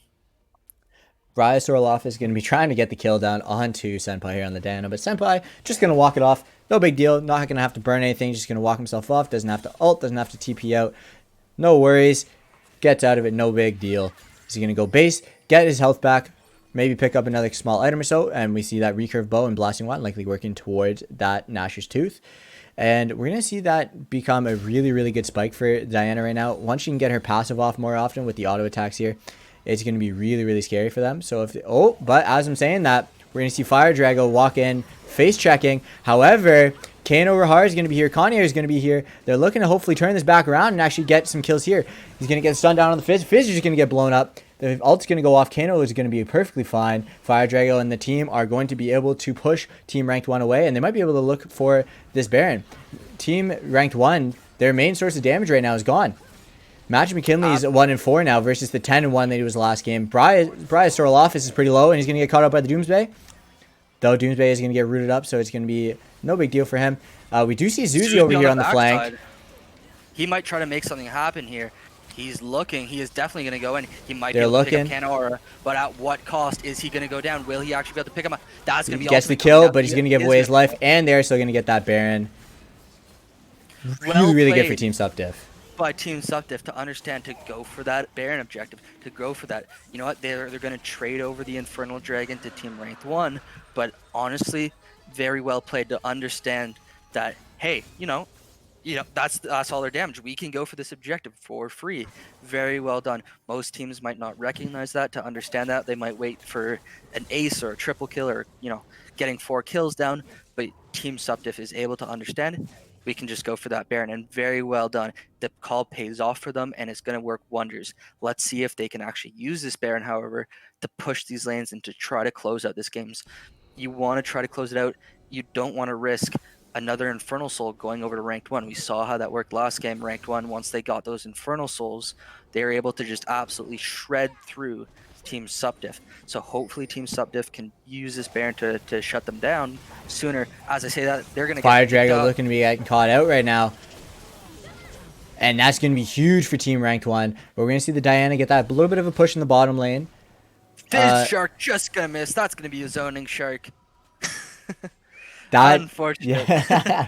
Bryosaurus is going to be trying to get the kill down onto Senpai here on the Dano, but Senpai just going to walk it off. No big deal. Not going to have to burn anything. Just going to walk himself off. Doesn't have to ult. Doesn't have to TP out. No worries. Gets out of it. No big deal. He's going to go base, get his health back, maybe pick up another small item or so, and we see that recurve bow and blasting wand likely working towards that Nashor's Tooth. And we're going to see that become a really good spike for Diana right now. Once she can get her passive off more often with the auto attacks here, it's going to be really scary for them. So but as I'm saying that, We're going to see Fire Drago walk in, face checking. However, Kane over Har is going to be here. Connier is going to be here. They're looking to hopefully turn this back around and actually get some kills here. He's going to get stunned down on the Fizz. Fizz is just going to get blown up. The ult's going to go off. Kano is going to be perfectly fine. Fire Drago and the team are going to be able to push Team Ranked 1 away, and they might be able to look for this Baron. Team Ranked 1, their main source of damage right now is gone. Match McKinley is 1-4 now versus the 10-1 that he was last game. Bria's Soral Office is pretty low, and he's going to get caught up by the Doomsday. Though Doomsday is going to get rooted up, so it's going to be no big deal for him. We do see Zuzi over here on the flank. He might try to make something happen here. He's looking. He is definitely going to go in. He might be able to pick up Canora, but at what cost is he going to go down? Will he actually be able to pick him up? That's going to be. He gets the kill, but he's going to give away his life, and they're still going to get that Baron. Really good for Team Supp Diff. By Team Supp Diff to understand to go for that Baron objective, to go for that. You know what? They're going to trade over the Infernal Dragon to Team Ranked 1, but honestly, very well played to understand that, hey, you know, that's all their damage. We can go for this objective for free. Very well done. Most teams might not recognize that. To understand that, they might wait for an ace or a triple kill or, you know, getting 4 kills down. But Team Supp Diff is able to understand we can just go for that Baron, and very well done. The call pays off for them, and it's going to work wonders. Let's see if they can actually use this Baron, however, to push these lanes and to try to close out this games. You want to try to close it out. You don't want to risk another Infernal Soul going over to Ranked 1. We saw how that worked last game. Ranked 1, once they got those Infernal Souls, they were able to just absolutely shred through Team Supp Diff. So hopefully Team Supp Diff can use this Baron to shut them down sooner. As I say that, they're going to get Fire Drago looking to be getting caught out right now. And that's going to be huge for Team Ranked 1. But we're going to see the Diana get that little bit of a push in the bottom lane. Fizz Shark just going to miss. That's going to be a zoning Shark. That, unfortunate. Yeah,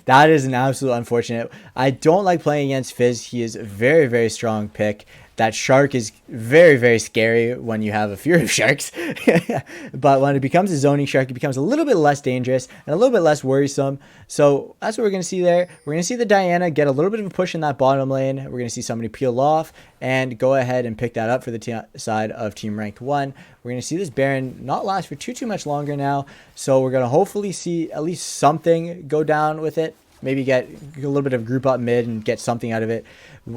that is an absolute unfortunate. I don't like playing against Fizz. He is a very, very strong pick. That Shark is very, very scary when you have a fear of sharks. But when it becomes a zoning Shark, it becomes a little bit less dangerous and a little bit less worrisome. So that's what we're going to see there. We're going to see the Diana get a little bit of a push in that bottom lane. We're going to see somebody peel off and go ahead and pick that up for the side of Team Ranked 1. We're going to see this Baron not last for too much longer now. So we're going to hopefully see at least something go down with it. Maybe get a little bit of group up mid and get something out of it.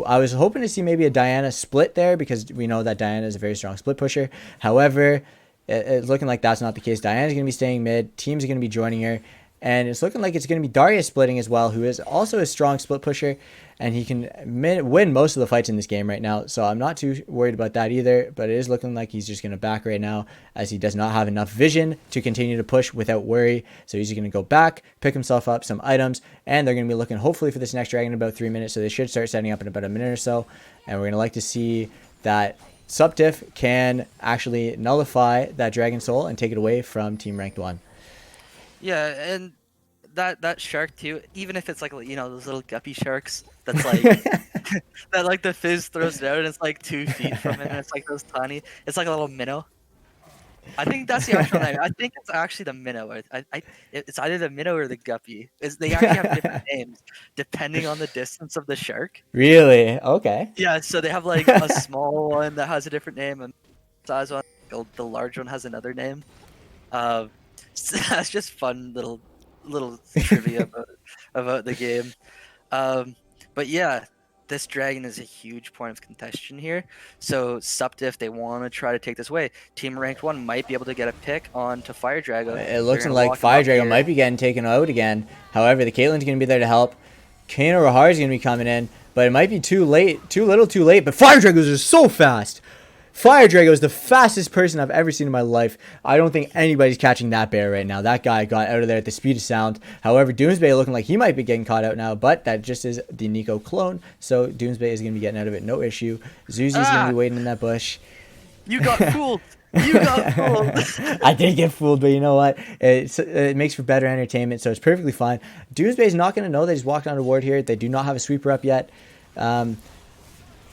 I was hoping to see maybe a Diana split there because we know that Diana is a very strong split pusher. However, it's looking like that's not the case. Diana's going to be staying mid. Teams are going to be joining her. And it's looking like it's going to be Darius splitting as well, who is also a strong split pusher. And he can win most of the fights in this game right now. So I'm not too worried about that either. But it is looking like he's just going to back right now, as he does not have enough vision to continue to push without worry. So he's going to go back, pick himself up some items. And they're going to be looking hopefully for this next dragon in about 3 minutes. So they should start setting up in about a minute or so. And we're going to like to see that Supp Diff can actually nullify that Dragon Soul and take it away from Team Ranked 1. Yeah, and that shark too, even if it's like, you know, those little guppy sharks that's like that like the Fizz throws it out and it's like 2 feet from it and it's like those tiny, it's like a little minnow. I think that's the actual name. I think it's actually the minnow. It's either the minnow or the guppy. They actually have different names depending on the distance of the shark. Really? Okay. Yeah, so they have like a small one that has a different name, and size one, the large one has another name. So that's just fun little trivia about the game. But yeah, this dragon is a huge point of contention here. So Supp Diff, they want to try to take this away. Team Ranked 1 might be able to get a pick on to Fire Drago. It looks like Fire Drago might be getting taken out again. However, the Caitlyn's going to be there to help. Kano Rahar is going to be coming in, but it might be too late, too little too late. But Fire Dragos are so fast. Fire Drago is the fastest person I've ever seen in my life. I don't think anybody's catching that bear right now. That guy got out of there at the speed of sound. However, Doomsday looking like he might be getting caught out now, but that just is the Nico clone. So Doomsday is going to be getting out of it, no issue. Zuzi's going to be waiting in that bush. You got fooled. You got fooled. I did get fooled, but you know what? It makes for better entertainment, so it's perfectly fine. Doomsday is not going to know that he's walked on a ward here. They do not have a sweeper up yet.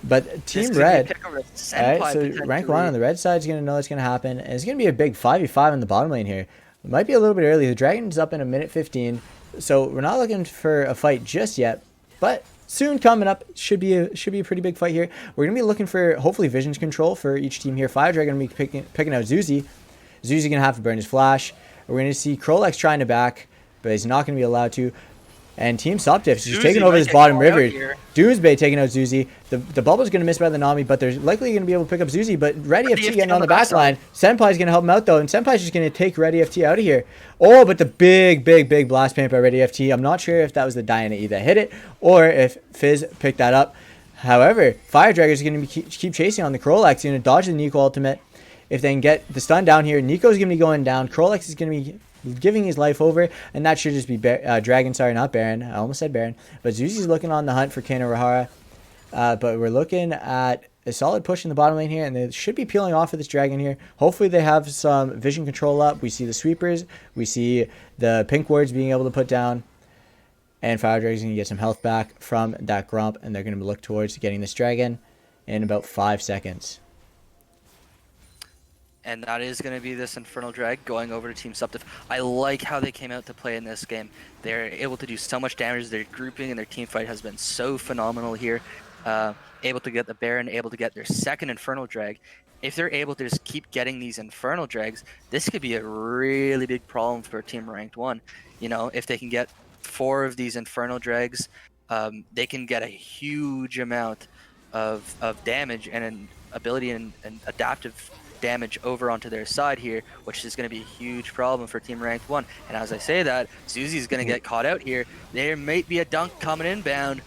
But Team Red, alright, so rank 1 on the red side is going to know what's going to happen. And it's going to be a big 5v5 in the bottom lane here. It might be a little bit early. The Dragon's up in a minute 15. So we're not looking for a fight just yet. But soon coming up, should be a pretty big fight here. We're going to be looking for, hopefully, visions control for each team here. Fire Dragon going to be picking out Zuzi. Zuzi going to have to burn his flash. We're going to see Krolex trying to back, but he's not going to be allowed to. And Team Supp Diff is just taking Susie over might this get bottom caught out river. here. Doomsday taking out Zuzi. The bubble's going to miss by the Nami, but they're likely going to be able to pick up Zuzi. But Ready FT getting on the back line. Senpai's going to help him out, though. And Senpai's just going to take Ready FT out of here. Oh, but the big blast paint by Ready FT. I'm not sure if that was the Diana E that hit it or if Fizz picked that up. However, Fire Dragon is going to keep chasing on the Krolex. He's going to dodge the Nico ultimate. If they can get the stun down here, Nico's going to be going down. Krolex is going to be giving his life over, and that should just be Dragon. Sorry, not Baron. I almost said Baron. But Zuzi's looking on the hunt for Kanohara. But we're looking at a solid push in the bottom lane here, and they should be peeling off of this Dragon here. Hopefully they have some vision control up. We see the sweepers. We see the pink wards being able to put down. And Fire Dragon's going to get some health back from that Grump, and they're going to look towards getting this Dragon in about 5 seconds. And that is going to be this Infernal Drag going over to Team Supp Diff. I like how they came out to play in this game. They're able to do so much damage. Their grouping and their team fight has been so phenomenal here. Able to get the Baron, able to get their second Infernal Drag. If they're able to just keep getting these Infernal Drags, this could be a really big problem for Team Ranked 1. You know, if they can get 4 of these Infernal Drags, they can get a huge amount of damage and an ability and adaptive damage over onto their side here, which is going to be a huge problem for Team Ranked 1. And as I say that, Zuzi's going to get caught out here. There might be a dunk coming inbound,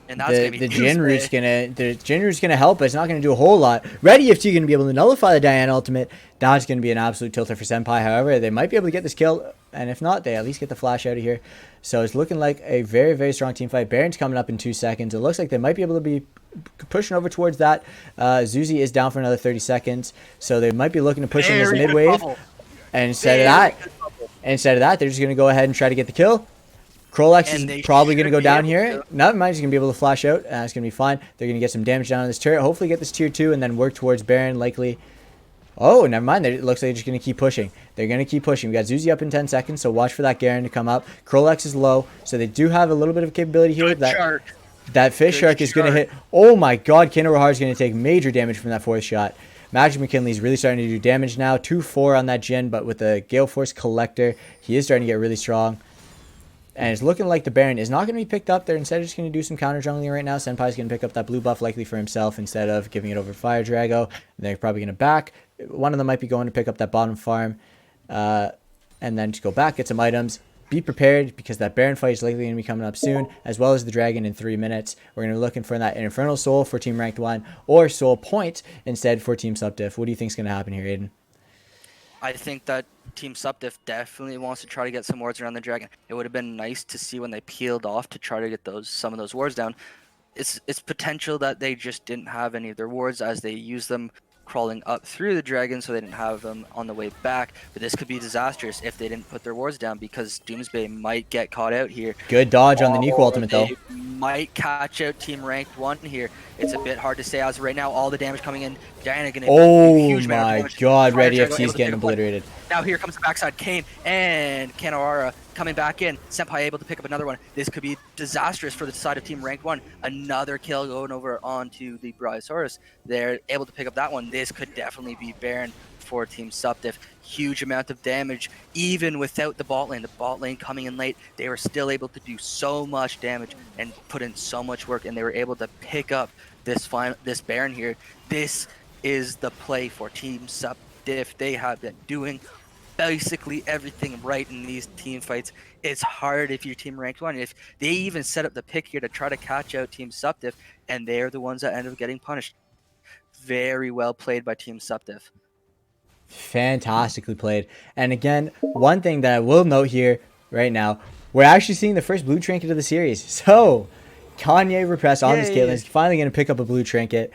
and that's going to be the Jin Root's gonna help, but it's not gonna do a whole lot. Ready FT gonna be able to nullify the Diana ultimate. That's gonna be an absolute tilter for Senpai. However, they might be able to get this kill, and if not, they at least get the flash out of here. So it's looking like a very strong team fight. Baron's coming up in 2 seconds. It looks like they might be able to be pushing over towards that. Zuzi is down for another 30 seconds, so they might be looking to push in this mid wave. And instead of that, they're just gonna go ahead and try to get the kill. Krolex is probably going to go down here. Never mind, he's going to be able to flash out. It's going to be fine. They're going to get some damage down on this turret. Hopefully get this tier 2 and then work towards Baron likely. Oh, never mind. It looks like they're just going to keep pushing. They're going to keep pushing. We got Zuzi up in 10 seconds, so watch for that Garen to come up. Krolex is low, so they do have a little bit of capability here. That fish shark is going to hit. Oh my god, Kanohara is going to take major damage from that 4th shot. Magic McKinley's really starting to do damage now. 2-4 on that Jin, but with the Gale Force Collector, he is starting to get really strong. And it's looking like the Baron is not going to be picked up. They're instead just going to do some counter jungling right now. Senpai's going to pick up that blue buff likely for himself instead of giving it over to Fire Drago. They're probably going to back. One of them might be going to pick up that bottom farm. And then just go back, get some items. Be prepared because that Baron fight is likely going to be coming up soon, as well as the Dragon in 3 minutes. We're going to be looking for that Infernal Soul for Team Ranked 1 or Soul Point instead for Team Supp Diff. What do you think is going to happen here, Aiden? I think that Team Supp Diff definitely wants to try to get some wards around the Dragon. It would have been nice to see when they peeled off to try to get some of those wards down. It's potential that they just didn't have any of their wards as they used them crawling up through the Dragon, so they didn't have them on the way back. But this could be disastrous if they didn't put their wards down, because Doomsday might get caught out here. Good dodge on the Nico ultimate, though. Might catch out Team Ranked 1 here. It's a bit hard to say as right now. All the damage coming in. Diana gonna do a huge amount of damage. God, Ready FT is getting obliterated. Now here comes the backside Kane and Kanohara coming back in. Senpai able to pick up another one. This could be disastrous for the side of Team Ranked 1. Another kill going over onto the Bryosaurus. They're able to pick up that one. This could definitely be Baron for Team Supp Diff. Huge amount of damage, even without the bot lane. The bot lane coming in late, they were still able to do so much damage and put in so much work, and they were able to pick up this Baron here. This is the play for Team Supp Diff. They have been doing basically everything right in these team fights. It's hard if you're Team Ranked 1. If they even set up the pick here to try to catch out Team Supp Diff, and they're the ones that end up getting punished. Very well played by Team Supp Diff. Fantastically played. And again, one thing that I will note here right now, we're actually seeing the first blue trinket of the series. So Kanye Repress on this Caitlyn is finally going to pick up a blue trinket.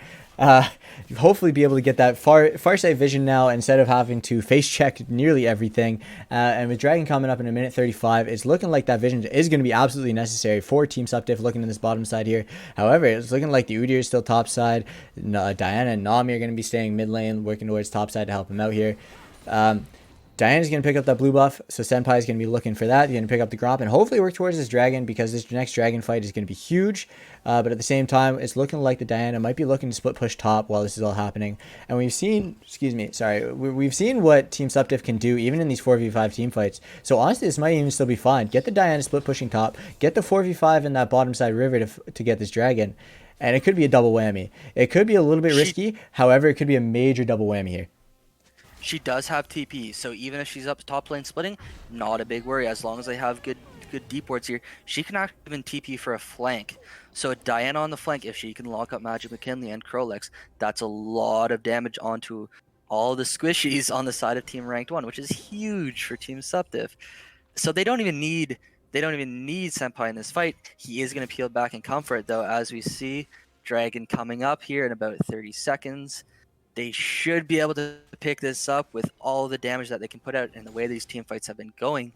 Hopefully be able to get that farsight vision now instead of having to face check nearly everything. And with Dragon coming up in a minute 35, it's looking like that vision is going to be absolutely necessary for Team Supp Diff looking in this bottom side here. However, it's looking like the Udyr is still top side. Diana and Nami are going to be staying mid lane, working towards top side to help him out here. Diana's going to pick up that blue buff, so Senpai is going to be looking for that. He's going to pick up the Gromp and hopefully work towards this dragon because this next dragon fight is going to be huge. But at the same time, it's looking like the Diana might be looking to split push top while this is all happening. And we've seen, we've seen what Team Supp Diff can do even in these 4v5 team fights. So honestly, this might even still be fine. Get the Diana split pushing top, get the 4v5 in that bottom side river to get this dragon. And it could be a double whammy. It could be a little bit risky. However, it could be a major double whammy here. She does have TP, so even if she's up top lane splitting, not a big worry. As long as they have good deep wards here, she can actually even TP for a flank. So Diana on the flank, if she can lock up Magic McKinley and Krolex, that's a lot of damage onto all the squishies on the side of Team Ranked 1, which is huge for Team Supp Diff. So they don't even need Senpai in this fight. He is going to peel back in comfort, though, as we see Dragon coming up here in about 30 seconds. They should be able to pick this up with all the damage that they can put out and the way these team fights have been going.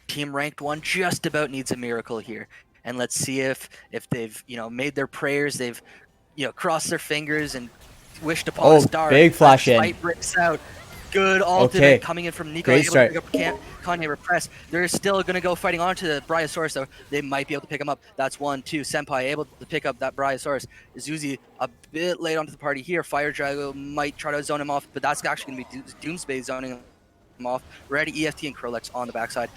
Team Ranked 1 just about needs a miracle here. And let's see if they've, made their prayers, they've, crossed their fingers and wished upon a star. Big flash in. Fight breaks out. Good ultimate coming in from Nico. Great start. Able to pick up Kanye repress. They're still going to go fighting onto the Bryosaurus, though. They might be able to pick him up. That's 1-2. Senpai able to pick up that Bryosaurus. Zuzi a bit late onto the party here. Fire Drago might try to zone him off, but that's actually going to be Doomsbay zoning him off. Ready EFT and Krolex on the backside.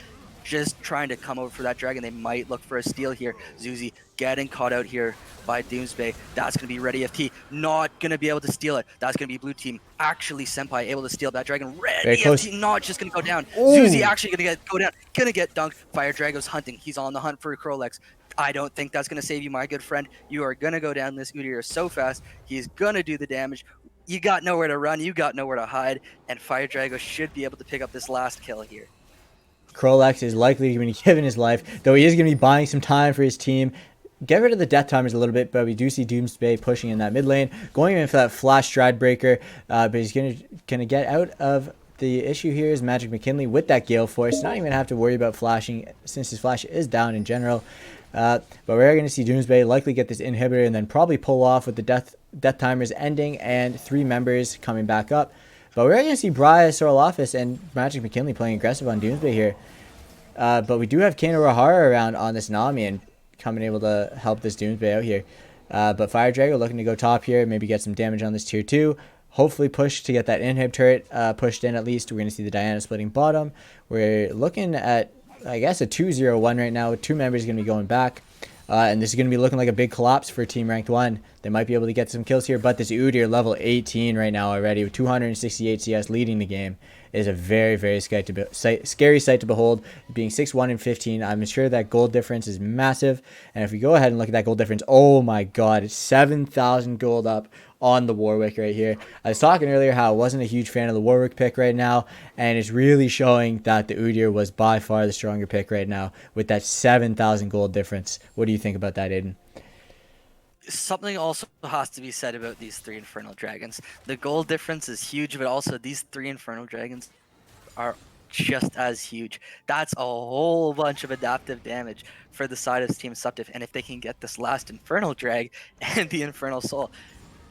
Just trying to come over for that dragon. They might look for a steal here. Zuzi getting caught out here by Doomsbay. That's going to be Ready FT. Not going to be able to steal it. That's going to be blue team. Actually, Senpai able to steal that dragon. Ready FT not just going to go down. Ooh. Zuzi actually going to go down. Going to get dunked. Fire Drago's hunting. He's on the hunt for Krolex. I don't think that's going to save you, my good friend. You are going to go down this Udyr so fast. He's going to do the damage. You got nowhere to run. You got nowhere to hide. And Fire Drago should be able to pick up this last kill here. Krolex is likely going to be given his life, though he is going to be buying some time for his team. Get rid of the death timers a little bit, but we do see Doomsbay pushing in that mid lane, going in for that flash stride breaker, but he's going to get out of the issue here is Magic McKinley with that Gale Force. Not even have to worry about flashing since his flash is down in general. But we're going to see Doomsbay likely get this inhibitor and then probably pull off with the death timers ending and 3 members coming back up. But we're going to see Briar, Sorolofis, and Magic McKinley playing aggressive on Doomsbay here. But we do have Kano Rahara around on this Nami and coming able to help this Doomsbay out here. But Fire Drago looking to go top here, maybe get some damage on this tier 2. Hopefully push to get that inhib turret pushed in at least. We're going to see the Diana splitting bottom. We're looking at, I guess, a 2-0-1 right now with 2 members going to be going back. And this is going to be looking like a big collapse for Team Ranked 1. They might be able to get some kills here, but this Udyr level 18 right now already with 268 CS leading the game is a very, very scary sight to behold. Being 6-1 and 15, I'm sure that gold difference is massive. And if we go ahead and look at that gold difference, oh my god, it's 7,000 gold up on the Warwick right here. I was talking earlier how I wasn't a huge fan of the Warwick pick right now, and it's really showing that the Udyr was by far the stronger pick right now with that 7,000 gold difference. What do you think about that, Aiden? Something also has to be said about these 3 Infernal Dragons. The gold difference is huge, but also these 3 Infernal Dragons are just as huge. That's a whole bunch of adaptive damage for the side of Team Supp Diff, and if they can get this last Infernal Drag and the Infernal Soul,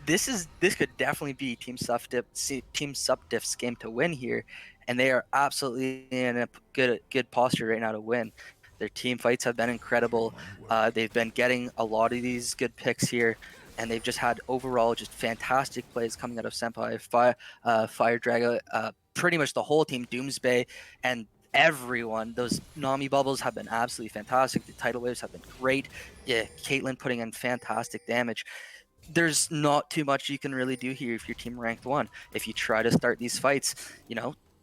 this could definitely be Team Supp Diff's game to win here, and they are absolutely in a good posture right now to win. Their team fights have been incredible. They've been getting a lot of these good picks here, and they've just had overall just fantastic plays coming out of Senpai, Fire Drago, pretty much the whole team, Doomsbay, and everyone. Those Nami bubbles have been absolutely fantastic. The tidal waves have been great. Yeah, Caitlyn putting in fantastic damage. There's not too much you can really do here if you're Team Ranked 1. If you try to start these fights,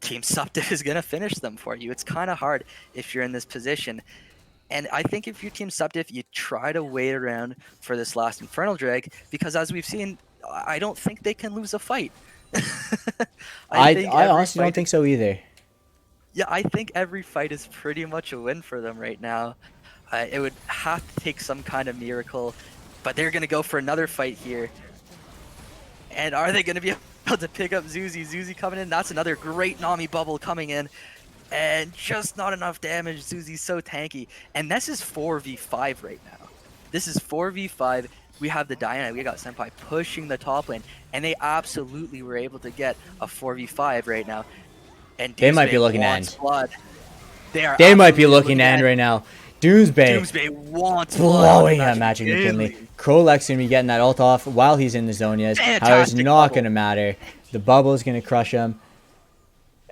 Team Supp Diff is going to finish them for you. It's kind of hard if you're in this position. And I think if you're Team Supp Diff, you try to wait around for this last Infernal Drag, because as we've seen, I don't think they can lose a fight. I honestly don't think so either. Yeah, I think every fight is pretty much a win for them right now. It would have to take some kind of miracle, but they're going to go for another fight here. And are they going to be able to pick up Zuzi? Zuzi coming in. That's another great Nami bubble coming in. And just not enough damage. Zuzi's so tanky. And this is 4v5 right now. This is 4v5. We have the Diana. We got Senpai pushing the top lane. And they absolutely were able to get a 4v5 right now. And They might be Doomsday looking to wants end. blood. They are They might be absolutely looking to end end. right now. Doomsday Doomsday wants blood on the blowing up Magic Magic McKinley. McKinley. Krolek's going to be getting that ult off while he's in the zone. Yes. However, it's Fantastic not bubble. going to matter. The bubble is going to crush him.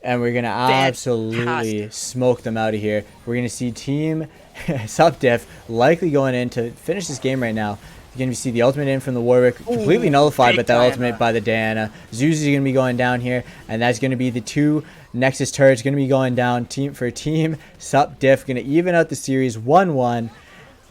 And we're going to absolutely Fantastic. smoke them out of here. We're going to see Team Supp Diff likely going in to finish this game right now. You're going to see the ultimate in from the Warwick, completely Ooh, nullified, big but that ultimate Diana. by the Diana. Zuzu's going to be going down here, and that's going to be the 2 Nexus turrets going to be going down Team Supp Diff. Going to even out the series 1-1. All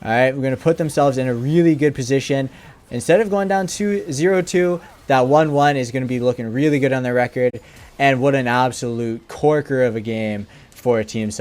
right, we're going to put themselves in a really good position. Instead of going down 0-2, that 1-1 is going to be looking really good on their record. And what an absolute corker of a game for Team Supp.